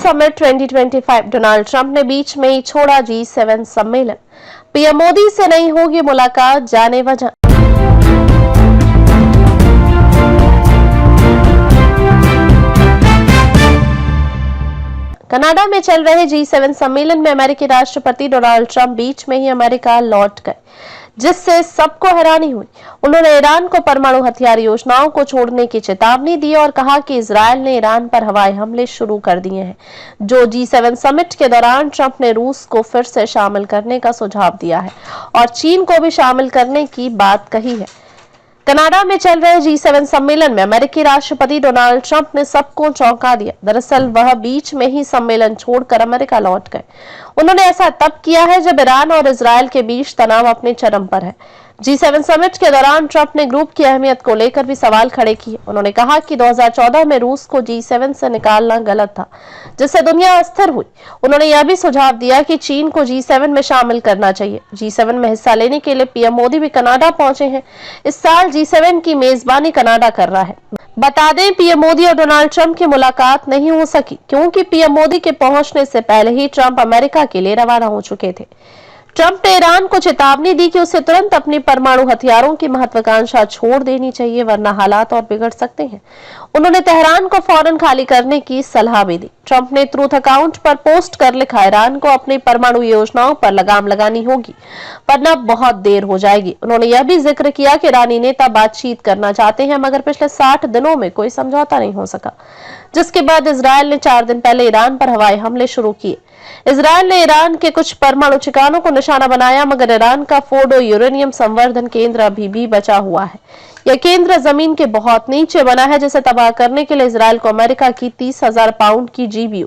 Summit 2025। Donald Trump ने बीच में ही छोड़ा G7 सम्मेलन। पीएम मोदी से नहीं होगी मुलाकात, जाने वजह। कनाडा में चल रहे G7 सम्मेलन में अमेरिकी राष्ट्रपति डोनाल्ड ट्रंप बीच में ही अमेरिका लौट गए, जिससे सबको हैरानी हुई। उन्होंने ईरान को परमाणु हथियार योजनाओं को छोड़ने की चेतावनी दी और कहा कि इजरायल ने ईरान पर हवाई हमले शुरू कर दिए हैं। जो G7 समिट के दौरान ट्रंप ने रूस को फिर से शामिल करने का सुझाव दिया है और चीन को भी शामिल करने की बात कही है। कनाडा में चल रहे G7 सम्मेलन में अमेरिकी राष्ट्रपति डोनाल्ड ट्रंप ने सबको चौंका दिया। दरअसल वह बीच में ही सम्मेलन छोड़कर अमेरिका लौट गए। उन्होंने ऐसा तब किया है जब ईरान और इजरायल के बीच तनाव अपने चरम पर है। G7 समिट के दौरान ट्रंप ने ग्रुप की अहमियत को लेकर भी सवाल खड़े किए। उन्होंने कहा कि 2014 में रूस को G7 से निकालना गलत था, जिससे दुनिया अस्थिर हुई। उन्होंने यह भी सुझाव दिया कि चीन को G7 में शामिल करना चाहिए। G7 में हिस्सा लेने के लिए पीएम मोदी भी कनाडा पहुंचे हैं। इस साल G7 की मेजबानी कनाडा कर रहा है। बता दें, पीएम मोदी और डोनाल्ड ट्रंप की मुलाकात नहीं हो सकी क्योंकि पीएम मोदी के पहुंचने से पहले ही ट्रंप अमेरिका के लिए रवाना हो चुके थे। ट्रंप ने ईरान को चेतावनी दी कि उसे तुरंत अपनी परमाणु हथियारों की महत्वाकांक्षा छोड़ देनी चाहिए, वरना हालात और बिगड़ सकते हैं। उन्होंने तेहरान को फौरन खाली करने की सलाह भी दी। ट्रंप ने ट्रूथ अकाउंट पर पोस्ट कर लिखा, ईरान को अपनी परमाणु योजनाओं पर लगाम लगानी होगी, वरना बहुत देर हो जाएगी। उन्होंने यह भी जिक्र किया कि ईरानी नेता बातचीत करना चाहते हैं, मगर पिछले 60 दिनों में कोई समझौता नहीं हो सका, जिसके बाद इजरायल ने 4 दिन पहले ईरान पर हवाई हमले शुरू किए। इजरायल ने ईरान के कुछ परमाणु ठिकानों को निशाना बनाया, मगर ईरान का फोर्डो यूरेनियम संवर्धन केंद्र अभी भी बचा हुआ है। यह केंद्र जमीन के बहुत नीचे बना है, जिसे तबाह करने के लिए इजरायल को अमेरिका की 30,000 पाउंड की GBU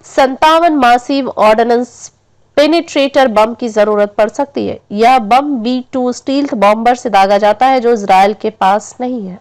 57 मासिव ऑर्डिनेंस पेनिट्रेटर बम की जरूरत पड़ सकती है। यह बम B-2 स्टील्थ बॉम्बर से दागा जाता है, जो इजरायल के पास नहीं है।